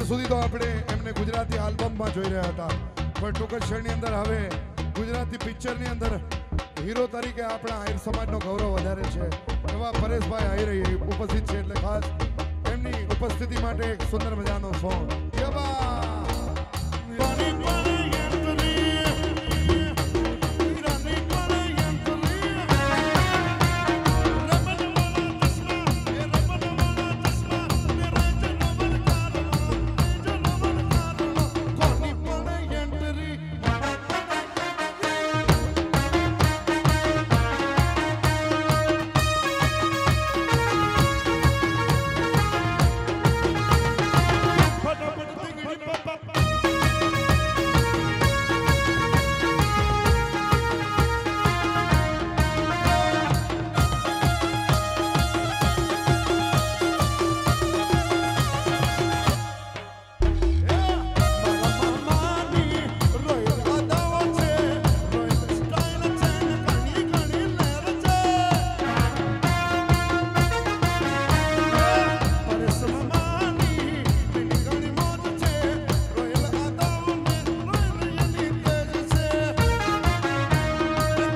સુધી તો આપણે એમને ગુજરાતી આલ્બમમાં જોઈ રહ્યા હતા, પણ ટૂંક જ ક્ષણની અંદર હવે ગુજરાતી પિક્ચરની અંદર હીરો તરીકે આપણા આહિર સમાજનો ગૌરવ વધારે છે એવા પરેશભાઈ આહિર ઉપસ્થિત છે, એટલે ખાસ એમની ઉપસ્થિતિ માટે એક સુંદર મજાનો સોંગ.